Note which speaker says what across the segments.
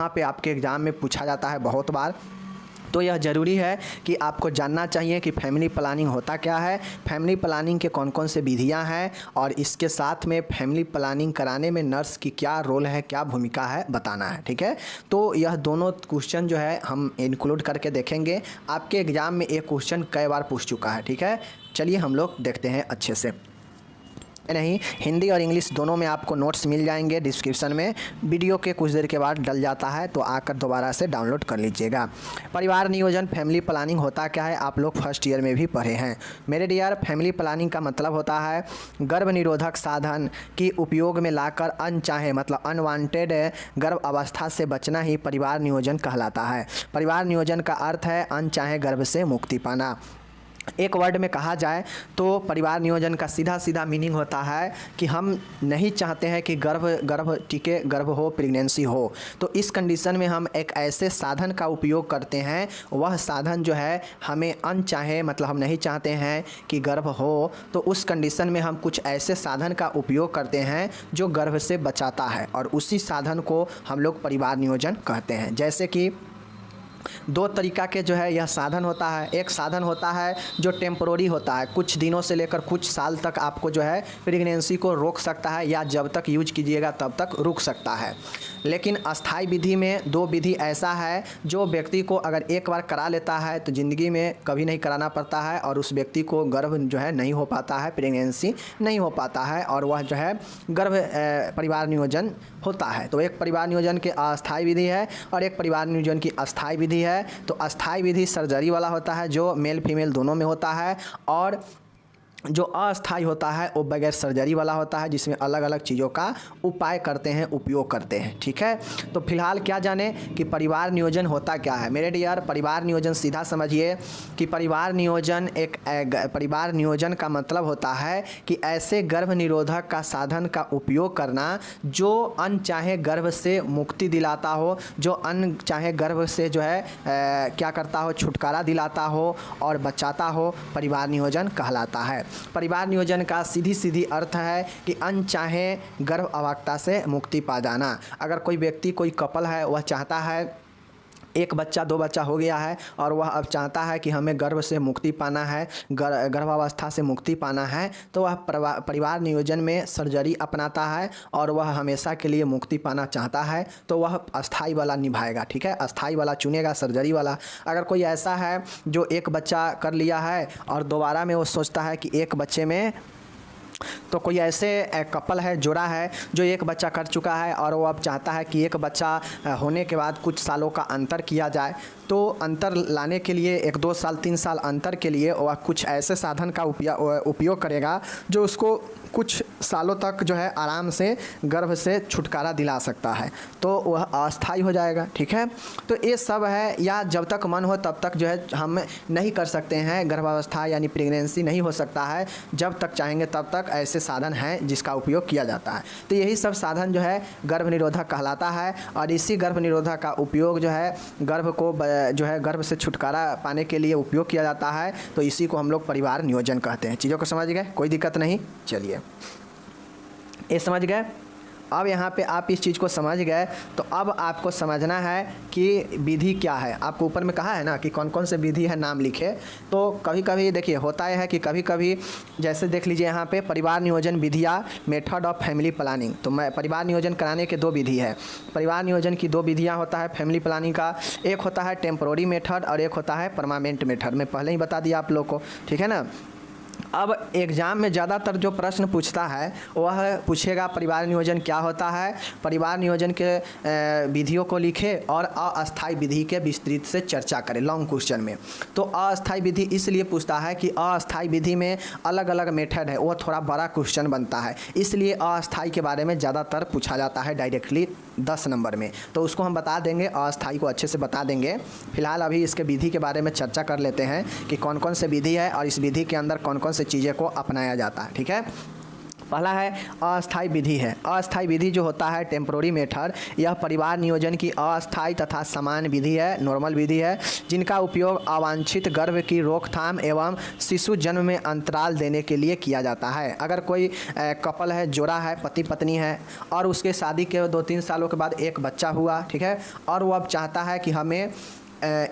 Speaker 1: यहाँ पे आपके एग्ज़ाम में पूछा जाता है बहुत बार। तो यह ज़रूरी है कि आपको जानना चाहिए कि फैमिली प्लानिंग होता क्या है, फैमिली प्लानिंग के कौन कौन से विधियां हैं, और इसके साथ में फैमिली प्लानिंग कराने में नर्स की क्या रोल है, क्या भूमिका है, बताना है। ठीक है, तो यह दोनों क्वेश्चन जो है हम इंक्लूड करके देखेंगे। आपके एग्ज़ाम में एक क्वेश्चन कई बार पूछ चुका है। ठीक है, चलिए हम लोग देखते हैं अच्छे से। नहीं, हिंदी और इंग्लिश दोनों में आपको नोट्स मिल जाएंगे डिस्क्रिप्शन में। वीडियो के कुछ देर के बाद डल जाता है तो आकर दोबारा से डाउनलोड कर लीजिएगा। परिवार नियोजन फैमिली प्लानिंग होता क्या है, आप लोग फर्स्ट ईयर में भी पढ़े हैं मेरे डियर। फैमिली प्लानिंग का मतलब होता है गर्भ निरोधक साधन की उपयोग में लाकर अनचाहे मतलब अनवांटेड गर्भ अवस्था से बचना ही परिवार नियोजन कहलाता है। परिवार नियोजन का अर्थ है अनचाहे गर्भ से मुक्ति पाना। एक वर्ड में कहा जाए तो परिवार नियोजन का सीधा सीधा मीनिंग होता है कि हम नहीं चाहते हैं कि गर्भ हो, प्रेगनेंसी हो, तो इस कंडीशन में हम एक ऐसे साधन का उपयोग करते हैं। वह साधन जो है हमें अनचाहे मतलब हम नहीं चाहते हैं कि गर्भ हो, तो उस कंडीशन में हम कुछ ऐसे साधन का उपयोग करते हैं जो गर्भ से बचाता है, और उसी साधन को हम लोग परिवार नियोजन कहते हैं। जैसे कि दो तरीका के जो है यह साधन होता है। एक साधन होता है जो टेम्परोरी होता है, कुछ दिनों से लेकर कुछ साल तक आपको जो है प्रेगनेंसी को रोक सकता है, या जब तक यूज कीजिएगा तब तक रुक सकता है। लेकिन अस्थाई विधि में दो विधि ऐसा है जो व्यक्ति को अगर एक बार करा लेता है तो ज़िंदगी में कभी नहीं कराना पड़ता है, और उस व्यक्ति को गर्भ जो है नहीं हो पाता है, प्रेगनेंसी नहीं हो पाता है, और वह जो है गर्भ परिवार नियोजन होता है। तो एक परिवार नियोजन की अस्थाई विधि है और एक परिवार नियोजन की अस्थाई विधि है। तो अस्थाई विधि सर्जरी वाला होता है जो मेल फीमेल दोनों में होता है, और जो अस्थाई होता है वो बगैर सर्जरी वाला होता है, जिसमें अलग अलग चीज़ों का उपाय करते हैं, उपयोग करते हैं। ठीक है, तो फिलहाल क्या जाने कि परिवार नियोजन होता क्या है मेरे डियर। परिवार नियोजन सीधा समझिए कि परिवार नियोजन का मतलब होता है कि ऐसे गर्भ निरोधक का साधन का उपयोग करना जो अनचाहे गर्भ से मुक्ति दिलाता हो, जो अनचाहे गर्भ से जो है क्या करता हो, छुटकारा दिलाता हो और बचाता हो, परिवार नियोजन कहलाता है। परिवार नियोजन का सीधी सीधी अर्थ है कि अनचाहे गर्भ अवस्था से मुक्ति पा जाना। अगर कोई व्यक्ति, कोई कपल है, वह चाहता है एक बच्चा दो बच्चा हो गया है और वह अब चाहता है कि हमें गर्भ से मुक्ति पाना है, गर्भावस्था से मुक्ति पाना है, तो वह परिवार नियोजन में सर्जरी अपनाता है और वह हमेशा के लिए मुक्ति पाना चाहता है, तो वह अस्थाई वाला निभाएगा। ठीक है, अस्थाई वाला चुनेगा, सर्जरी वाला। अगर कोई ऐसा है जो एक बच्चा कर लिया है और दोबारा में वो सोचता है कि एक बच्चे में, तो कोई ऐसे कपल है, जोड़ा है जो एक बच्चा कर चुका है और वो अब चाहता है कि एक बच्चा होने के बाद कुछ सालों का अंतर किया जाए, तो अंतर लाने के लिए 1-2 साल 3 साल अंतर के लिए वह कुछ ऐसे साधन का उपयोग करेगा जो उसको कुछ सालों तक जो है आराम से गर्भ से छुटकारा दिला सकता है, तो वह अस्थाई हो जाएगा। ठीक है, तो ये सब है, या जब तक मन हो तब तक जो है हम नहीं कर सकते हैं, गर्भावस्था यानी प्रेगनेंसी नहीं हो सकता है, जब तक चाहेंगे तब तक ऐसे साधन हैं जिसका उपयोग किया जाता है। तो यही सब साधन जो है गर्भ निरोधक कहलाता है, और इसी गर्भ निरोधक का उपयोग जो है गर्भ को जो है गर्भ से छुटकारा पाने के लिए उपयोग किया जाता है। तो इसी को हम लोग परिवार नियोजन कहते हैं। चीज़ों को समझ गए, कोई दिक्कत नहीं। चलिए, ये समझ गए। अब यहाँ पे आप इस चीज़ को समझ गए, तो अब आपको समझना है कि विधि क्या है। आपको ऊपर में कहा है ना कि कौन कौन से विधि है, नाम लिखे। तो कभी कभी देखिए होता है कि कभी कभी जैसे देख लीजिए यहाँ पे परिवार नियोजन विधियाँ, मेथड ऑफ फैमिली प्लानिंग। तो मैं परिवार नियोजन कराने के 2 विधि है। परिवार नियोजन की 2 विधियाँ होता है फैमिली प्लानिंग का। एक होता है टेम्पोररी मेथड और एक होता है परमानेंट मेथड। मैं पहले ही बता दिया आप लोग को, ठीक है ना। अब एग्ज़ाम में ज़्यादातर जो प्रश्न पूछता है वह पूछेगा परिवार नियोजन क्या होता है, परिवार नियोजन के विधियों को लिखे और अस्थाई विधि के विस्तृत से चर्चा करें लॉन्ग क्वेश्चन में। तो अस्थाई विधि इसलिए पूछता है कि अस्थाई विधि में अलग अलग मेथड है, वो थोड़ा बड़ा क्वेश्चन बनता है, इसलिए अस्थाई के बारे में ज़्यादातर पूछा जाता है डायरेक्टली 10 नंबर में। तो उसको हम बता देंगे, अस्थाई को अच्छे से बता देंगे। फिलहाल अभी इसके विधि के बारे में चर्चा कर लेते हैं कि कौन कौन से विधि है और इस विधि के अंदर कौन कौन से चीज़ें को अपनाया जाता है। ठीक है, पहला है अस्थायी विधि है। अस्थायी विधि जो होता है टेम्पोररी मेथड, यह परिवार नियोजन की अस्थायी तथा समान विधि है, नॉर्मल विधि है, जिनका उपयोग अवांछित गर्भ की रोकथाम एवं शिशु जन्म में अंतराल देने के लिए किया जाता है। अगर कोई कपल है, जोड़ा है, पति पत्नी है और उसके शादी के 2-3 सालों के बाद एक बच्चा हुआ, ठीक है, और वो अब चाहता है कि हमें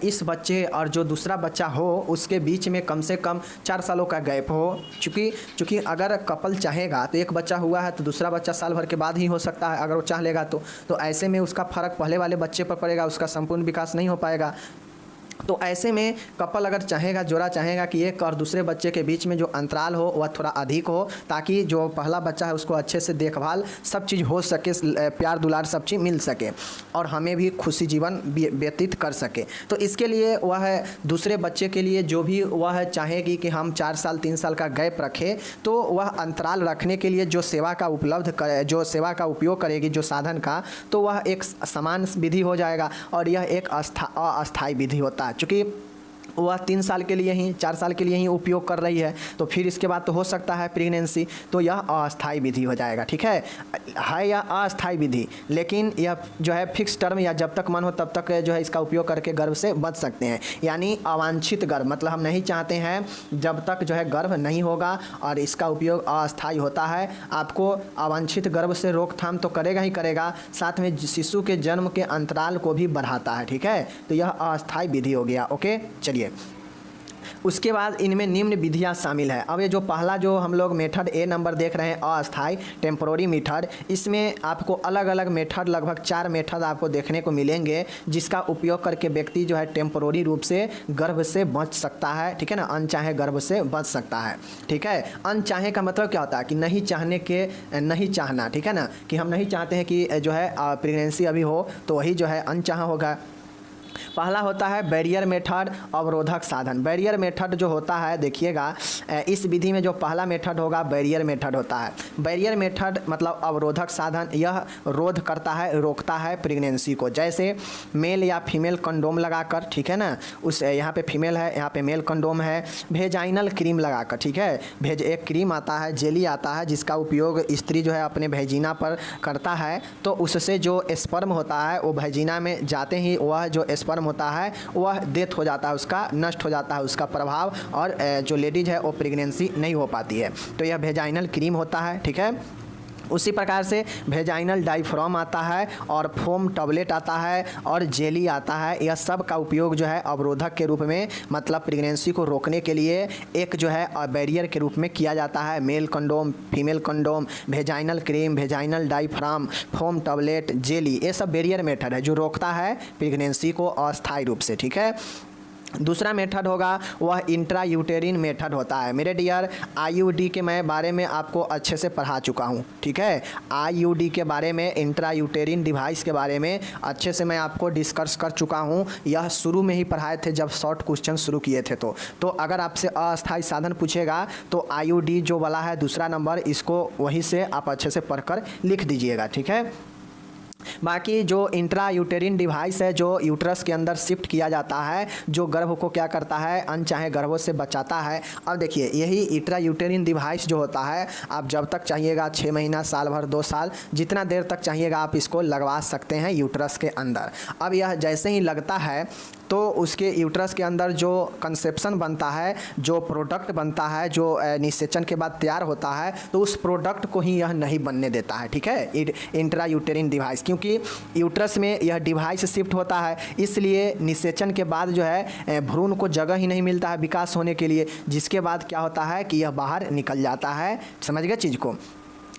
Speaker 1: इस बच्चे और जो दूसरा बच्चा हो उसके बीच में कम से कम 4 सालों का गैप हो, चूँकि अगर कपल चाहेगा तो एक बच्चा हुआ है तो दूसरा बच्चा साल भर के बाद ही हो सकता है अगर वो चाह लेगा तो ऐसे में उसका फ़र्क पहले वाले बच्चे पर पड़ेगा, उसका संपूर्ण विकास नहीं हो पाएगा। तो ऐसे में कपल अगर चाहेगा, जोड़ा चाहेगा कि एक और दूसरे बच्चे के बीच में जो अंतराल हो वह थोड़ा अधिक हो, ताकि जो पहला बच्चा है उसको अच्छे से देखभाल सब चीज़ हो सके, प्यार दुलार सब चीज़ मिल सके और हमें भी खुशी जीवन व्यतीत कर सके। तो इसके लिए वह दूसरे बच्चे के लिए जो भी वह चाहेगी कि हम 4 साल 3 साल का गैप रखें, तो वह अंतराल रखने के लिए जो सेवा का उपयोग करेगी जो साधन का, तो वह एक समान विधि हो जाएगा और यह एक अस्थायी विधि होता है। चूँकि वह 3 साल के लिए ही, 4 साल के लिए ही उपयोग कर रही है, तो फिर इसके बाद तो हो सकता है प्रेगनेंसी, तो यह अस्थायी विधि हो जाएगा। ठीक है या अस्थायी विधि, लेकिन यह जो है फिक्स टर्म या जब तक मन हो तब तक जो है इसका उपयोग करके गर्भ से बच सकते हैं। यानी अवांछित गर्भ मतलब हम नहीं चाहते हैं जब तक जो है गर्भ नहीं होगा, और इसका उपयोग अस्थायी होता है। आपको अवांछित गर्भ से रोकथाम तो करेगा ही करेगा, साथ में शिशु के जन्म के अंतराल को भी बढ़ाता है। ठीक है, तो यह अस्थायी विधि हो गया। ओके, चलिए उसके बाद इनमें निम्न विधियां शामिल है। अब ये जो पहला जो हम लोग मेथड ए नंबर देख रहे हैं अस्थायी टेम्पोररी मेथड, इसमें आपको अलग अलग मेथड, लगभग 4 मेथड आपको देखने को मिलेंगे जिसका उपयोग करके व्यक्ति जो है टेम्पोररी रूप से गर्भ से बच सकता है। ठीक है ना, अनचाहे गर्भ से बच सकता है। ठीक है, अनचाहे का मतलब क्या होता है कि नहीं चाहने के नहीं चाहना। ठीक है ना, कि हम नहीं चाहते हैं कि जो है प्रेगनेंसी अभी हो, तो वही जो है अनचाहा होगा। पहला होता है बैरियर मेथड, अवरोधक साधन। बैरियर मेथड जो होता है, देखिएगा इस विधि में जो पहला मेथड होगा बैरियर मेथड होता है। बैरियर मेथड मतलब अवरोधक साधन, यह रोध करता है, रोकता है प्रेगनेंसी को। जैसे मेल या फीमेल कंडोम लगाकर, ठीक है ना, उस यहाँ पे फीमेल है, यहाँ पे मेल कंडोम है, वेजाइनल क्रीम लगाकर। ठीक है, एक क्रीम आता है, जेली आता है, जिसका उपयोग स्त्री जो है अपने वेजिना पर करता है, तो उससे जो स्पर्म होता है वो वेजिना में जाते ही वह जो स्पर्म होता है वह डेथ हो जाता है, उसका नष्ट हो जाता है उसका प्रभाव, और जो लेडीज है वो प्रेगनेंसी नहीं हो पाती है। तो यह वेजाइनल क्रीम होता है। ठीक है, उसी प्रकार से वेजाइनल डायफ्राम आता है और फोम टैबलेट आता है और जेली आता है। यह सब का उपयोग जो है अवरोधक के रूप में, मतलब प्रेगनेंसी को रोकने के लिए एक जो है बैरियर के रूप में किया जाता है। Male condom, female condom, vaginal cream, vaginal diaphragm, foam tablet, jelly, ये सब बैरियर मेथड है जो रोकता है प्रेगनेंसी को अस्थायी रूप से। ठीक है, दूसरा मेथड होगा वह इंट्रायूटेरिन मेथड होता है। मेरे डियर, आईयूडी के मैं बारे में आपको अच्छे से पढ़ा चुका हूँ। ठीक है, आईयूडी के बारे में, इंट्रायूटेरिन डिवाइस के बारे में अच्छे से मैं आपको डिस्कस कर चुका हूँ। यह शुरू में ही पढ़ाए थे जब शॉर्ट क्वेश्चन शुरू किए थे। तो अगर आपसे अस्थायी साधन पूछेगा तो आईयूडी जो वाला है दूसरा नंबर, इसको वहीं से आप अच्छे से पढ़कर लिख दीजिएगा। ठीक है, बाकी जो इंट्रा यूटेरिन डिवाइस है जो यूट्रस के अंदर शिफ्ट किया जाता है, जो गर्भ को क्या करता है, अनचाहे गर्भों से बचाता है। अब देखिए यही इंट्रा यूटेरिन डिवाइस जो होता है, आप जब तक चाहिएगा 6 महीना, साल भर, 2 साल, जितना देर तक चाहिएगा आप इसको लगवा सकते हैं यूट्रस के अंदर। अब यह जैसे ही लगता है तो उसके यूट्रस के अंदर जो कंसेप्शन बनता है, जो प्रोडक्ट बनता है, जो निषेचन के बाद तैयार होता है, तो उस प्रोडक्ट को ही यह नहीं बनने देता है। ठीक है, इंट्रा यूटेरिन डिवाइस, क्योंकि यूट्रस में यह डिवाइस शिफ्ट होता है, इसलिए निषेचन के बाद जो है भ्रूण को जगह ही नहीं मिलता है विकास होने के लिए, जिसके बाद क्या होता है कि यह बाहर निकल जाता है। समझ गए चीज़ को?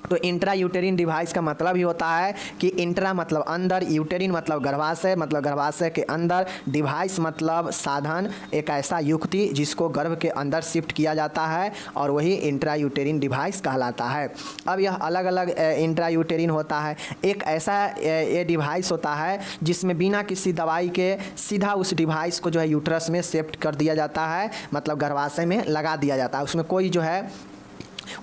Speaker 1: तो इंट्रा यूटेरिन डिवाइस का मतलब ही होता है कि इंट्रा मतलब अंदर, यूटेरिन मतलब गर्भाशय, मतलब गर्भाशय के अंदर, डिवाइस मतलब साधन, एक ऐसा युक्ति जिसको गर्भ के अंदर शिफ्ट किया जाता है, और वही इंट्रा यूटेरिन डिवाइस कहलाता है। अब यह अलग अलग इंट्रा यूटेरिन होता है। एक ऐसा ये डिवाइस होता है जिसमें बिना किसी दवाई के सीधा उस डिवाइस को जो है यूट्रस में शिफ्ट कर दिया जाता है, मतलब गर्भाशय में लगा दिया जाता है। उसमें कोई जो है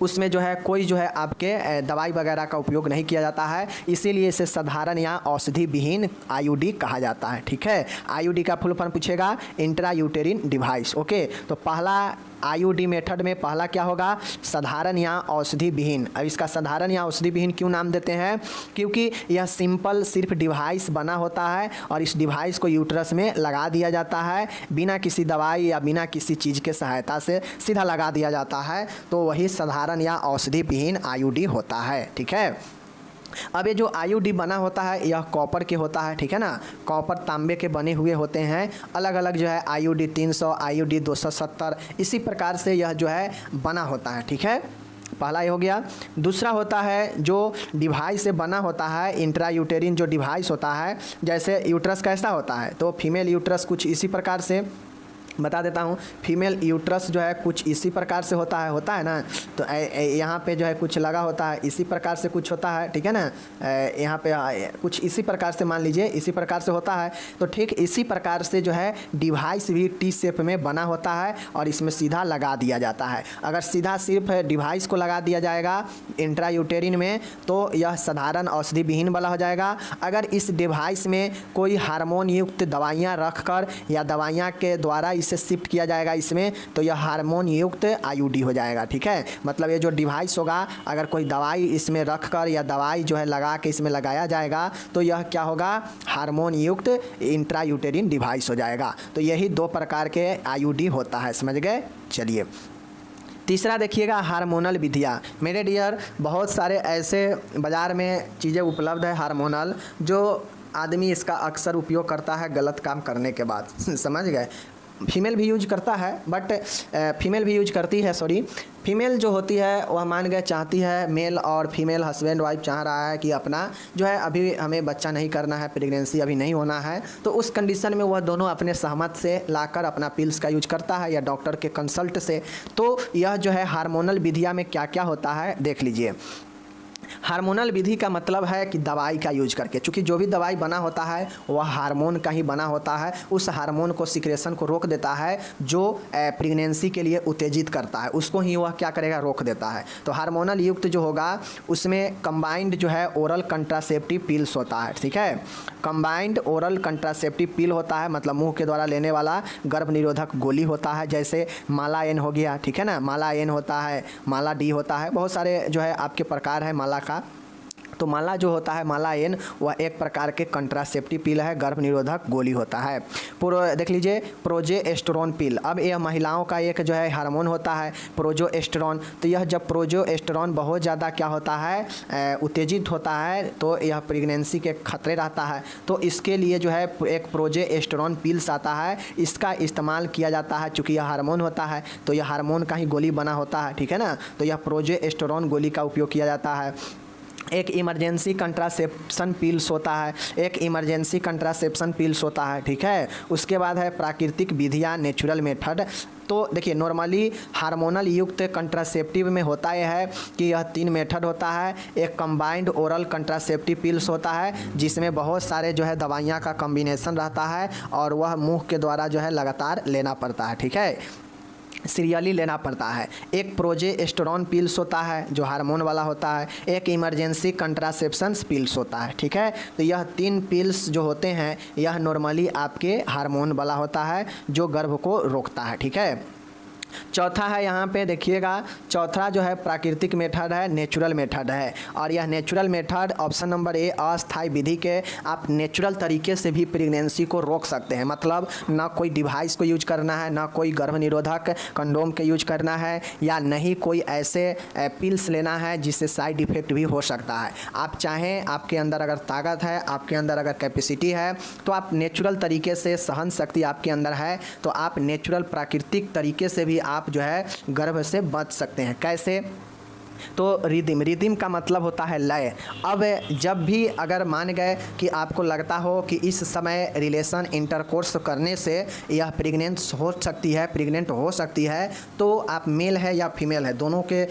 Speaker 1: उसमें जो है कोई जो है आपके दवाई वगैरह का उपयोग नहीं किया जाता है, इसीलिए इसे साधारण या औषधि विहीन आईयूडी कहा जाता है। ठीक है, आईयूडी का फुल फॉर्म पूछेगा, इंट्रायूटेरिन डिवाइस। ओके, तो पहला आईयूडी मेथड में पहला क्या होगा, साधारण या औषधि विहीन। अब इसका साधारण या औषधि विहीन क्यों नाम देते हैं, क्योंकि यह सिंपल सिर्फ डिवाइस बना होता है और इस डिवाइस को यूट्रस में लगा दिया जाता है, बिना किसी दवाई या बिना किसी चीज़ के सहायता से सीधा लगा दिया जाता है, तो वही साधारण या औषधि विहीन आईयूडी होता है। ठीक है, अब ये जो आईयूडी बना होता है यह कॉपर के होता है। ठीक है ना, कॉपर तांबे के बने हुए होते हैं। अलग अलग जो है आईयूडी 300, आईयूडी 270, इसी प्रकार से यह जो है बना होता है। ठीक है, पहला ये हो गया। दूसरा होता है जो डिवाइस से बना होता है, इंट्रायूटेरिन जो डिवाइस होता है, जैसे यूट्रस कैसा होता है, तो फीमेल यूट्रस कुछ इसी प्रकार से बता देता हूँ। फीमेल यूट्रस जो है कुछ इसी प्रकार से होता है ना, तो यहाँ पे जो है कुछ लगा होता है, इसी प्रकार से कुछ होता है। ठीक है ना, यहाँ पे कुछ इसी प्रकार से मान लीजिए इसी प्रकार से होता है, तो ठीक इसी प्रकार से जो है डिवाइस भी टी शेप में बना होता है और इसमें सीधा लगा दिया जाता है। अगर सीधा सिर्फ डिवाइस को लगा दिया जाएगा इंट्रायूटेरिन में तो यह साधारण औषधि विहीन वाला हो जाएगा। अगर इस डिवाइस में कोई हार्मोन युक्त दवाइयाँ रख कर या दवाइयाँ के द्वारा से शिफ्ट किया जाएगा इसमें, तो यह हार्मोन युक्त आईयूडी हो जाएगा। ठीक है, मतलब ये जो डिवाइस होगा अगर कोई दवाई इसमें रख कर या दवाई जो है लगा के इसमें लगाया जाएगा तो यह क्या होगा, हार्मोन युक्त इंट्रायूटेरिन डिवाइस हो जाएगा। तो यही दो प्रकार के आईयूडी होता है, समझ गए। चलिए तीसरा देखिएगा, हार्मोनल विधियाँ। मेरे डियर, बहुत सारे ऐसे बाज़ार में चीज़ें उपलब्ध है हार्मोनल, जो आदमी इसका अक्सर उपयोग करता है गलत काम करने के बाद समझ गए। फीमेल भी यूज करता है, बट फीमेल भी यूज करती है, सॉरी। फीमेल जो होती है वह मान गए चाहती है, मेल और फीमेल हस्बैंड वाइफ चाह रहा है कि अपना जो है अभी हमें बच्चा नहीं करना है, प्रेगनेंसी अभी नहीं होना है, तो उस कंडीशन में वह दोनों अपने सहमत से लाकर अपना पिल्स का यूज करता है या डॉक्टर के कंसल्ट से। तो यह जो है हार्मोनल विधिया में क्या क्या होता है देख लीजिए। हार्मोनल विधि का मतलब है कि दवाई का यूज करके, चूँकि जो भी दवाई बना होता है वह हार्मोन का ही बना होता है, उस हार्मोन को सिक्रेशन को रोक देता है, जो प्रेगनेंसी के लिए उत्तेजित करता है उसको ही वह क्या करेगा, रोक देता है। तो हार्मोनल युक्त जो होगा उसमें कंबाइंड जो है ओरल कंट्रासेप्टिव पिल्स होता है। ठीक है, कंबाइंड ओरल कंट्रासेप्टिव पिल होता है, मतलब मुंह के द्वारा लेने वाला गर्भ निरोधक गोली होता है, जैसे माला एन हो गया। ठीक है ना, माला एन होता है, माला डी होता है, बहुत सारे जो है आपके प्रकार है माला का। तो माला जो होता है, माला एन, वह एक प्रकार के कंट्रासेप्टिव पिल है, गर्भ निरोधक गोली होता है। देख लीजिए प्रोजेस्टेरोन पिल। अब यह महिलाओं का एक जो है हार्मोन होता है प्रोजेस्टेरोन। तो यह जब प्रोजेस्टेरोन बहुत ज़्यादा क्या होता है, उत्तेजित होता है, तो यह प्रेगनेंसी के खतरे रहता है। तो इसके लिए जो है एक प्रोजेस्टेरोन पिल्स आता है, इसका इस्तेमाल किया जाता है। चूँकि यह हार्मोन होता है तो यह हार्मोन का ही गोली बना होता है। ठीक है ना, तो यह प्रोजेस्टेरोन गोली का उपयोग किया जाता है। एक इमरजेंसी कंट्रासेप्शन पिल्स होता है, एक इमरजेंसी कंट्रासेप्शन पिल्स होता है। ठीक है, उसके बाद है प्राकृतिक विधियाँ, नेचुरल मेथड। तो देखिए नॉर्मली हार्मोनल युक्त कंट्रासेप्टिव में होता यह है कि यह 3 मेथड होता है। एक कंबाइंड ओरल कंट्रासेप्टिव पिल्स होता है, जिसमें बहुत सारे जो है दवाइयाँ का कॉम्बिनेशन रहता है और वह मुंह के द्वारा जो है लगातार लेना पड़ता है। ठीक है, सीरियली लेना पड़ता है। एक प्रोजेस्टेरोन पिल्स होता है जो हार्मोन वाला होता है, एक इमरजेंसी कंट्रासेप्शन पिल्स होता है। ठीक है, तो यह 3 पिल्स जो होते हैं यह नॉर्मली आपके हार्मोन वाला होता है जो गर्भ को रोकता है। ठीक है, चौथा है यहाँ पे देखिएगा, चौथा जो है प्राकृतिक मेथड है, नेचुरल मेथड है। और यह natural method option number A, अस्थायी विधि के आप नेचुरल तरीके से भी प्रेगनेंसी को रोक सकते हैं। मतलब ना कोई डिवाइस को यूज करना है, ना कोई गर्भ निरोधक कंडोम के यूज करना है, या नहीं कोई ऐसे पिल्स लेना है जिससे साइड इफेक्ट भी हो सकता है। आप चाहें, आपके अंदर अगर ताकत है, आपके अंदर अगर कैपेसिटी है, तो आप नेचुरल तरीके से, सहन शक्ति आपके अंदर है, तो आप नेचुरल प्राकृतिक तरीके से भी आप जो है गर्भ से बच सकते हैं। कैसे? तो रिदिम का मतलब होता है लय। अब जब भी अगर मान गए कि आपको लगता हो कि इस समय रिलेशन इंटरकोर्स करने से यह प्रेग्नेंट हो सकती है, तो आप मेल है या फीमेल है, दोनों के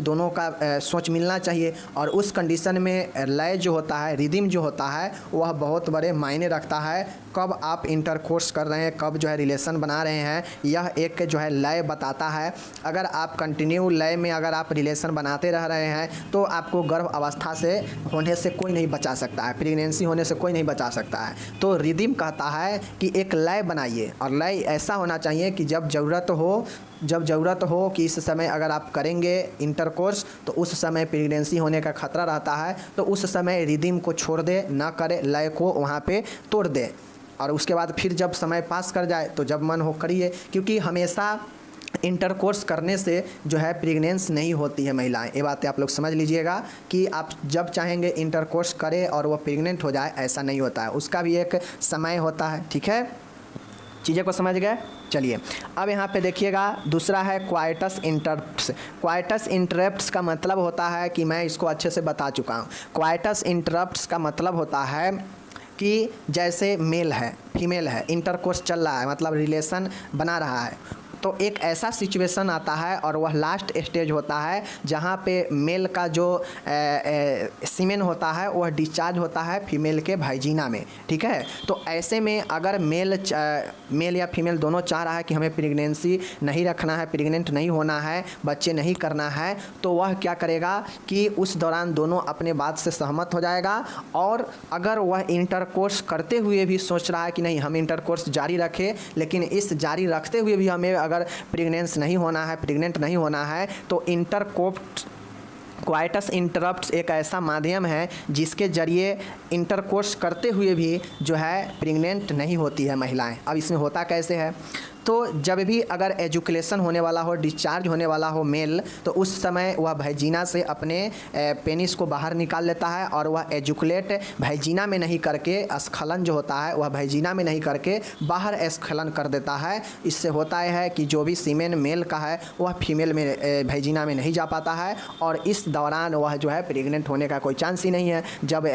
Speaker 1: दोनों का सोच मिलना चाहिए। और उस कंडीशन में लय जो होता है, रिदिम जो होता है, वह बहुत बड़े मायने रखता है। कब आप इंटरकोर्स कर रहे हैं, कब जो है रिलेशन बना रहे हैं, यह एक जो है लय बताता है। अगर आप कंटिन्यू लय में अगर आप रिलेशन बनाते रह रहे हैं तो आपको गर्भ अवस्था से होने से कोई नहीं बचा सकता है, प्रेगनेंसी होने से कोई नहीं बचा सकता है। तो रिदिम कहता है कि एक लय बनाइए, और लय ऐसा होना चाहिए कि जब ज़रूरत हो कि इस समय अगर आप करेंगे इंटरकोर्स तो उस समय प्रेगनेंसी होने का खतरा रहता है, तो उस समय रिदिम को छोड़ दे, ना करे, लय को वहाँ पे तोड़ दे। और उसके बाद फिर जब समय पास कर जाए तो जब मन हो करिए, क्योंकि हमेशा इंटरकोर्स करने से जो है प्रेगनेंस नहीं होती है महिलाएं। ये बातें आप लोग समझ लीजिएगा कि आप जब चाहेंगे इंटरकोर्स करें और वो प्रेग्नेंट हो जाए, ऐसा नहीं होता है, उसका भी एक समय होता है। ठीक है, चीज़ें को समझ गए। चलिए अब यहाँ पे देखिएगा, दूसरा है क्वाइटस इंटरप्ट्स। क्वाइटस इंटरप्ट्स का मतलब होता है कि मैं इसको अच्छे से बता चुका हूँ। क्वाइटस इंटरप्ट्स का मतलब होता है कि जैसे मेल है, फीमेल है, इंटरकोर्स चल रहा है, मतलब रिलेशन बना रहा है, तो एक ऐसा सिचुएशन आता है और वह लास्ट स्टेज होता है जहाँ पे मेल का जो सीमेन होता है वह डिस्चार्ज होता है फीमेल के वाजिना में। ठीक है, तो ऐसे में अगर मेल या फीमेल दोनों चाह रहा है कि हमें प्रेगनेंसी नहीं रखना है, प्रेग्नेंट नहीं होना है, बच्चे नहीं करना है, तो वह क्या करेगा कि उस दौरान दोनों अपने बात से सहमत हो जाएगा। और अगर वह इंटरकोर्स करते हुए भी सोच रहा है कि नहीं हम इंटरकोर्स जारी रखें, लेकिन इस जारी रखते हुए भी हमें अगर प्रेग्नेंट नहीं होना है, तो क्वाइटस इंटरप्ट्स एक ऐसा माध्यम है जिसके जरिए इंटरकोर्स करते हुए भी जो है प्रेग्नेंट नहीं होती है महिलाएं। अब इसमें होता कैसे है, तो जब भी अगर एजुकेशन होने वाला हो, डिस्चार्ज होने वाला हो मेल, तो उस समय वह वाजिना से अपने पेनिस को बाहर निकाल लेता है और वह एजुकुलेट वाजिना में नहीं करके, स्खलन जो होता है वह वाजिना में नहीं करके बाहर स्खलन कर देता है। इससे होता है कि जो भी सीमेन मेल का है वह फीमेल में वाजिना में नहीं जा पाता है, और इस दौरान वह जो है प्रेग्नेंट होने का कोई चांस ही नहीं है जब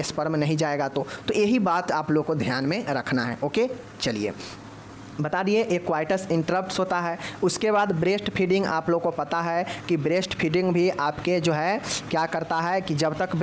Speaker 1: स्पर्म नहीं जाएगा। तो यही बात आप लोग को ध्यान में रखना है। ओके, चलिए बता दिए एक क्वाइटस इंटरप्ट्स होता है। उसके बाद ब्रेस्ट फीडिंग, आप लोग को पता है कि ब्रेस्ट फीडिंग भी आपके जो है क्या करता है कि जब तक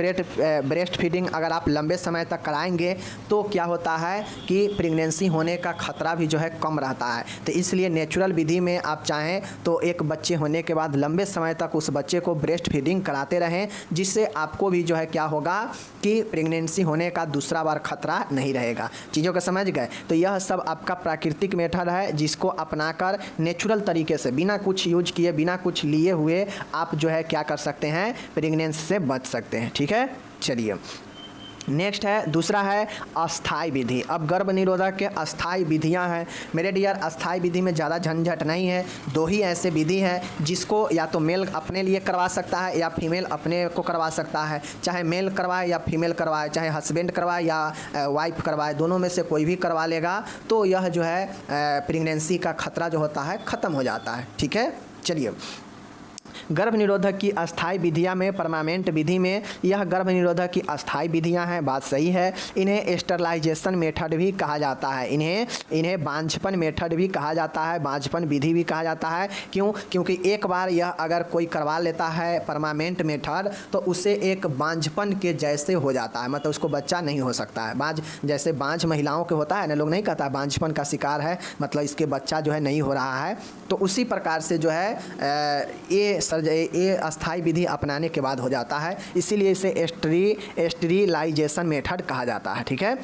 Speaker 1: ब्रेस्ट फीडिंग अगर आप लंबे समय तक कराएंगे तो क्या होता है कि प्रेगनेंसी होने का खतरा भी जो है कम रहता है। तो इसलिए नेचुरल विधि में आप चाहें तो एक बच्चे होने के बाद लंबे समय तक उस बच्चे को ब्रेस्ट फीडिंग कराते रहें, जिससे आपको भी जो है क्या होगा कि प्रेगनेंसी होने का दूसरा बार खतरा नहीं रहेगा। चीज़ों को समझ गए। तो यह सब आपका प्राकृतिक मेथड है जिसको अपनाकर नेचुरल तरीके से बिना कुछ यूज किए, बिना कुछ लिए हुए आप जो है क्या कर सकते हैं, प्रेगनेंसी से बच सकते हैं। ठीक है, चलिए नेक्स्ट है, दूसरा है अस्थाई विधि। अब गर्भ निरोधक के अस्थाई विधियां हैं मेरे डियर। अस्थाई विधि में ज़्यादा झंझट नहीं है, दो ही ऐसे विधि हैं जिसको या तो मेल अपने लिए करवा सकता है या फीमेल अपने को करवा सकता है। चाहे मेल करवाए या फीमेल करवाए, चाहे हस्बैंड करवाए या वाइफ करवाए, दोनों में से कोई भी करवा लेगा तो यह जो है प्रेगनेंसी का खतरा जो होता है ख़त्म हो जाता है। ठीक है, चलिए गर्भ निरोधक की अस्थाई विधियां में, परमानेंट विधि में यह गर्भ निरोधक की अस्थाई विधियां हैं, बात सही है। इन्हें स्टरलाइजेशन मेथड भी कहा जाता है, इन्हें बांझपन मेथड भी कहा जाता है, बांझपन विधि भी कहा जाता है। क्यों? क्योंकि एक बार यह अगर कोई करवा लेता है परमानेंट मेथड तो उसे एक बांझपन के जैसे हो जाता है, मतलब उसको बच्चा नहीं हो सकता है। जैसे बांझ महिलाओं के होता है ना, लोग नहीं कहता बांझपन का शिकार है, मतलब इसके बच्चा जो है नहीं हो रहा है, तो उसी प्रकार से जो है ये अस्थाई विधि अपनाने के बाद हो जाता है। इसीलिए इसे स्टेरिलाइजेशन मेथड कहा जाता है। ठीक है,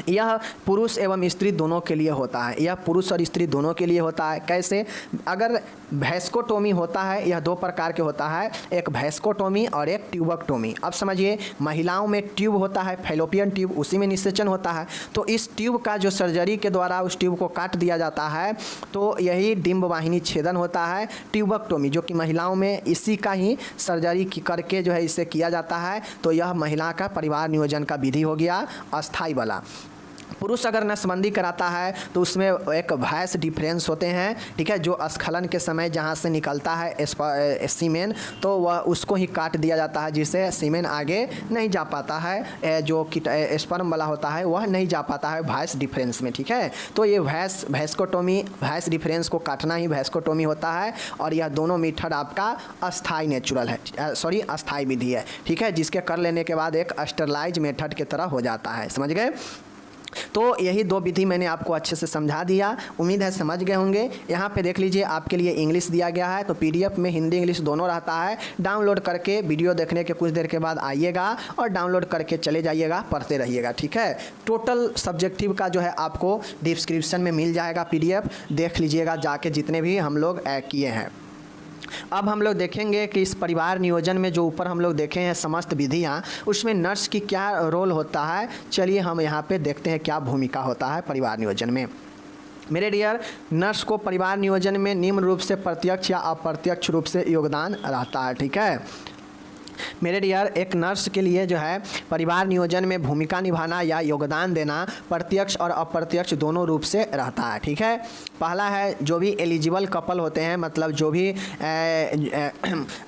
Speaker 1: यह पुरुष एवं स्त्री दोनों के लिए होता है, यह पुरुष और स्त्री दोनों के लिए होता है। कैसे? अगर वैस्कोटोमी होता है, यह दो प्रकार के होता है, एक वैस्कोटोमी और एक ट्यूबक्टोमी। अब समझिए, महिलाओं में ट्यूब होता है, फैलोपियन ट्यूब, उसी में निषेचन होता है, तो इस ट्यूब का जो सर्जरी के द्वारा उस ट्यूब को काट दिया जाता है तो यही डिंब वाहिनी छेदन होता है, ट्यूबक्टोमी, जो कि महिलाओं में इसी का ही सर्जरी करके जो है इसे किया जाता है। तो यह महिला का परिवार नियोजन का विधि हो गया अस्थाई वाला। पुरुष अगर नसबंदी कराता है तो उसमें एक वॉइस डिफरेंस होते हैं, ठीक है, जो स्खलन के समय जहाँ से निकलता है सीमेन, तो वह उसको ही काट दिया जाता है, जिससे सीमेन आगे नहीं जा पाता है, जो स्पर्म वाला होता है वह नहीं जा पाता है वॉइस डिफरेंस में, ठीक है। तो ये वैस्कोटोमी, वॉइस डिफरेंस को काटना ही वैस्कोटोमी होता है, और यह दोनों मेथड आपका अस्थाई नेचुरल है, अस्थाई विधि है, ठीक है, जिसके कर लेने के बाद एक स्टरलाइज मेथड की तरह हो जाता है। समझ गए? तो यही दो विधि मैंने आपको अच्छे से समझा दिया, उम्मीद है समझ गए होंगे। यहाँ पे देख लीजिए आपके लिए इंग्लिश दिया गया है, तो पीडीएफ में हिंदी इंग्लिश दोनों रहता है। डाउनलोड करके वीडियो देखने के कुछ देर के बाद आइएगा और डाउनलोड करके चले जाइएगा, पढ़ते रहिएगा, ठीक है। टोटल सब्जेक्टिव का जो है आपको डिस्क्रिप्शन में मिल जाएगा पीडीएफ, देख लीजिएगा जाके, जितने भी हम लोग किए हैं। अब हम लोग देखेंगे कि इस परिवार नियोजन में जो ऊपर हम लोग देखे हैं समस्त विधियां, उसमें नर्स की क्या रोल होता है। चलिए हम यहाँ पे देखते हैं क्या भूमिका होता है परिवार नियोजन में। मेरे डियर, नर्स को परिवार नियोजन में निम्न रूप से प्रत्यक्ष या अप्रत्यक्ष रूप से योगदान रहता है, ठीक है। मेरे डियर, एक नर्स के लिए जो है परिवार नियोजन में भूमिका निभाना या योगदान देना प्रत्यक्ष और अप्रत्यक्ष दोनों रूप से रहता है, ठीक है। पहला है, जो भी एलिजिबल कपल होते हैं, मतलब जो भी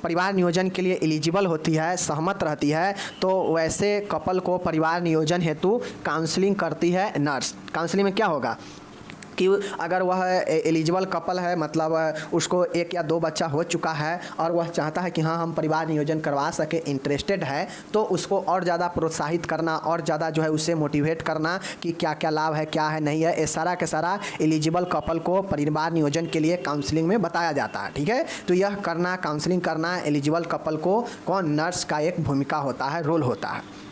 Speaker 1: परिवार नियोजन के लिए एलिजिबल होती है, सहमत रहती है, तो वैसे कपल को परिवार नियोजन हेतु काउंसलिंग करती है नर्स। काउंसलिंग में क्या होगा कि अगर वह एलिजिबल कपल है, मतलब उसको 1 या 2 बच्चा हो चुका है और वह चाहता है कि हाँ हम परिवार नियोजन करवा सके, इंटरेस्टेड है, तो उसको और ज़्यादा प्रोत्साहित करना, और ज़्यादा जो है उसे मोटिवेट करना कि क्या क्या लाभ है, क्या है नहीं है, ये सारा के सारा एलिजिबल कपल को परिवार नियोजन के लिए काउंसलिंग में बताया जाता है, ठीक है। तो यह करना, काउंसलिंग करना एलिजिबल कपल को कौन, नर्स का एक भूमिका होता है, रोल होता है।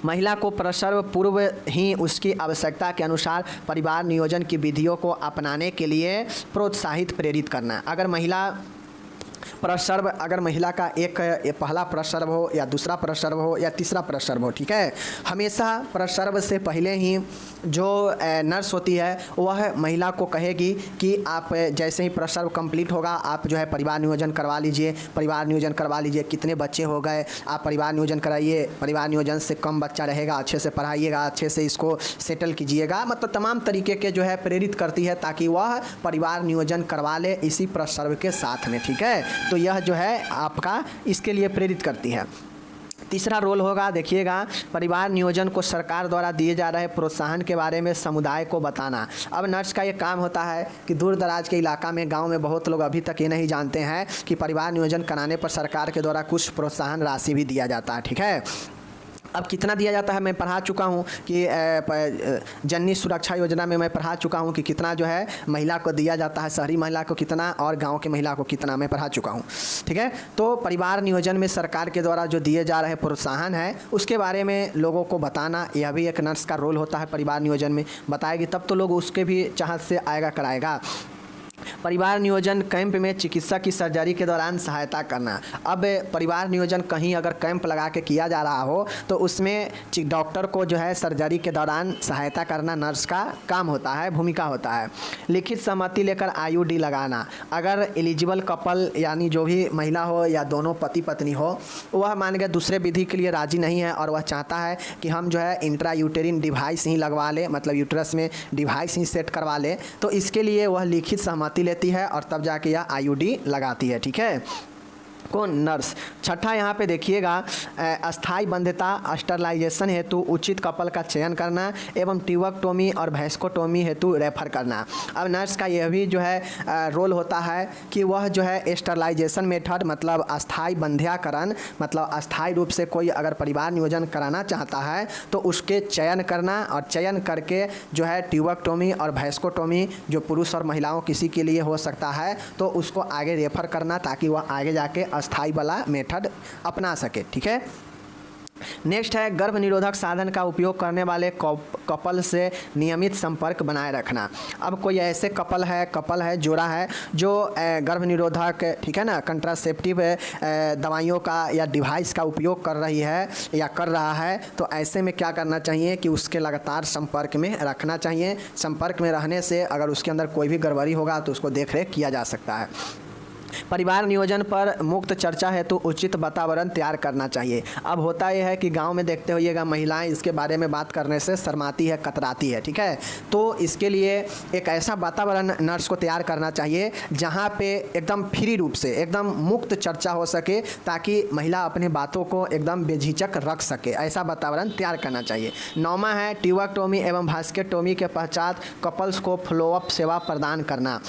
Speaker 1: महिला को प्रसव पूर्व ही उसकी आवश्यकता के अनुसार परिवार नियोजन की विधियों को अपनाने के लिए प्रोत्साहित, प्रेरित करना। अगर महिला प्रसव, अगर महिला का एक पहला प्रसव हो या दूसरा प्रसव हो या तीसरा प्रसव हो, ठीक है, हमेशा प्रसव से पहले ही जो नर्स होती है वह महिला को कहेगी कि आप जैसे ही प्रसव कंप्लीट होगा आप जो है परिवार नियोजन करवा लीजिए, परिवार नियोजन करवा लीजिए, कितने बच्चे हो गए आप परिवार नियोजन कराइए, परिवार नियोजन से कम बच्चा रहेगा, अच्छे से पढ़ाइएगा, अच्छे से इसको सेटल कीजिएगा, मतलब तमाम तरीके के जो है प्रेरित करती है ताकि वह परिवार नियोजन करवा ले इसी प्रसव के साथ में, ठीक है। तो यह जो है आपका इसके लिए प्रेरित करती है। तीसरा रोल होगा, देखिएगा, परिवार नियोजन को सरकार द्वारा दिए जा रहे प्रोत्साहन के बारे में समुदाय को बताना। अब नर्स का ये काम होता है कि दूर दराज के इलाका में, गांव में बहुत लोग अभी तक ये नहीं जानते हैं कि परिवार नियोजन कराने पर सरकार के द्वारा कुछ प्रोत्साहन राशि भी दिया जाता है, ठीक है। अब कितना दिया जाता है मैं पढ़ा चुका हूँ कि जननी सुरक्षा योजना में मैं पढ़ा चुका हूँ कि कितना जो है महिला को दिया जाता है, शहरी महिला को कितना और गांव के महिला को कितना, मैं पढ़ा चुका हूँ, ठीक है। तो परिवार नियोजन में सरकार के द्वारा जो दिए जा रहे प्रोत्साहन है उसके बारे में लोगों को बताना, यह भी एक नर्स का रोल होता है। परिवार नियोजन में बताएगी तब तो लोग उसके भी चाहत से आएगा, कराएगा। परिवार नियोजन कैंप में चिकित्सा की सर्जरी के दौरान सहायता करना। अब परिवार नियोजन कहीं अगर कैंप लगा के किया जा रहा हो तो उसमें डॉक्टर को जो है सर्जरी के दौरान सहायता करना नर्स का काम होता है, भूमिका होता है। लिखित सहमति लेकर आईयूडी लगाना। अगर एलिजिबल कपल यानी जो भी महिला हो या दोनों पति पत्नी हो, वह मान के दूसरे विधि के लिए राजी नहीं है और वह चाहता है कि हम जो है इंट्रा यूटेरिन डिवाइस ही लगवा ले, मतलब यूट्रस में डिवाइस ही सेट करवा ले, तो इसके लिए वह लिखित सहमति लेती है और तब जाके यह आईयूडी लगाती है, ठीक है, कौन, नर्स। छठा यहाँ पे देखिएगा, अस्थाई बंध्यता स्टरलाइजेशन हेतु उचित कपल का चयन करना एवं ट्यूबेक्टोमी और वैस्कोटोमी हेतु रेफर करना। अब नर्स का यह भी जो है रोल होता है कि वह जो है स्टरलाइजेशन मेथड, मतलब अस्थाई बंध्याकरण, मतलब अस्थाई रूप से कोई अगर परिवार नियोजन कराना चाहता है तो उसके चयन करना, और चयन करके जो है ट्यूबेक्टोमी और वैस्कोटोमी जो पुरुष और महिलाओं किसी के लिए हो सकता है तो उसको आगे रेफर करना ताकि वह आगे जाके अस्थाई वाला मेथड अपना सके, ठीक है। नेक्स्ट है गर्भ निरोधक साधन का उपयोग करने वाले कपल से नियमित संपर्क बनाए रखना। अब कोई ऐसे कपल है जोड़ा है जो गर्भ निरोधक, ठीक है ना, कंट्रासेप्टिव दवाइयों का या डिवाइस का उपयोग कर रही है या कर रहा है, तो ऐसे में क्या करना चाहिए कि उसके लगातार संपर्क में रखना चाहिए। संपर्क में रहने से अगर उसके अंदर कोई भी गड़बड़ी होगा तो उसको देख रेख किया जा सकता है। परिवार नियोजन पर मुक्त चर्चा है तो उचित वातावरण तैयार करना चाहिए। अब होता यह है कि गांव में देखते होइएगा महिलाएं इसके बारे में बात करने से शर्माती है, कतराती है, ठीक है। तो इसके लिए एक ऐसा वातावरण नर्स को तैयार करना चाहिए जहां पे एकदम फ्री रूप से एकदम मुक्त चर्चा हो सके, ताकि महिला अपनी बातों को एकदम बेझिझक रख सके। ऐसा वातावरण तैयार करना चाहिए। 9वां है ट्यूबेक्टोमी एवं वास्केक्टोमी के पश्चात कपल्स को फॉलोअप सेवा प्रदान करना।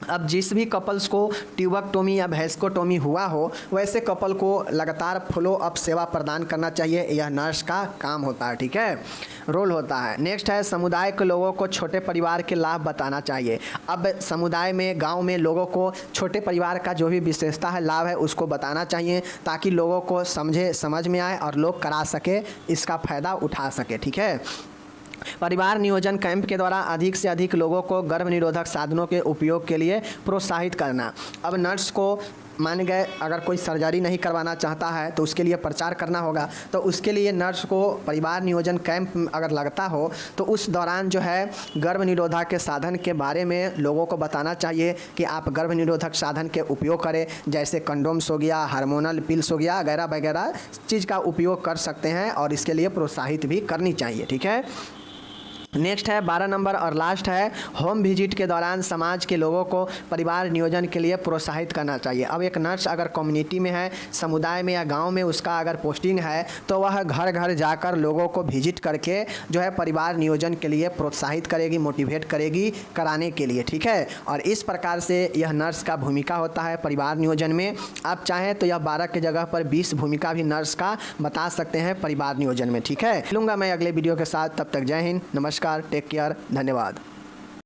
Speaker 1: अब जिस भी कपल्स को ट्यूबेक्टोमी या वास्केक्टोमी हुआ हो वैसे कपल को लगातार फॉलो अप सेवा प्रदान करना चाहिए। यह नर्स का काम होता है, ठीक है, रोल होता है। नेक्स्ट है समुदाय के लोगों को छोटे परिवार के लाभ बताना चाहिए। अब समुदाय में, गांव में लोगों को छोटे परिवार का जो भी विशेषता है, लाभ है, उसको बताना चाहिए ताकि लोगों को समझ में आए और लोग करा सके, इसका फ़ायदा उठा सके, ठीक है। परिवार नियोजन कैंप के द्वारा अधिक से अधिक लोगों को गर्भ निरोधक साधनों के उपयोग के लिए प्रोत्साहित करना। अब नर्स को मान गए अगर कोई सर्जरी नहीं करवाना चाहता है तो उसके लिए प्रचार करना होगा, तो उसके लिए नर्स को परिवार नियोजन कैंप अगर लगता हो तो उस दौरान जो है गर्भ निरोधक के साधन के बारे में लोगों को बताना चाहिए कि आप गर्भ निरोधक साधन के उपयोग करें, जैसे कंडोम्स हो गया, हार्मोनल पिल्स हो गया, वगैरह वगैरह चीज़ का उपयोग कर सकते हैं और इसके लिए प्रोत्साहित भी करनी चाहिए, ठीक है। नेक्स्ट है 12 नंबर और लास्ट है होम विजिट के दौरान समाज के लोगों को परिवार नियोजन के लिए प्रोत्साहित करना चाहिए। अब एक नर्स अगर कम्युनिटी में है, समुदाय में या गांव में उसका अगर पोस्टिंग है तो वह घर घर जाकर लोगों को विजिट करके जो है परिवार नियोजन के लिए प्रोत्साहित करेगी, मोटिवेट करेगी कराने के लिए, ठीक है। और इस प्रकार से यह नर्स का भूमिका होता है परिवार नियोजन में। आप चाहें तो यह 12 की जगह पर 20 भूमिका भी नर्स का बता सकते हैं परिवार नियोजन में, ठीक है। मिलूंगा मैं अगले वीडियो के साथ, तब तक जय हिंद, नमस्कार, टेक केयर, धन्यवाद।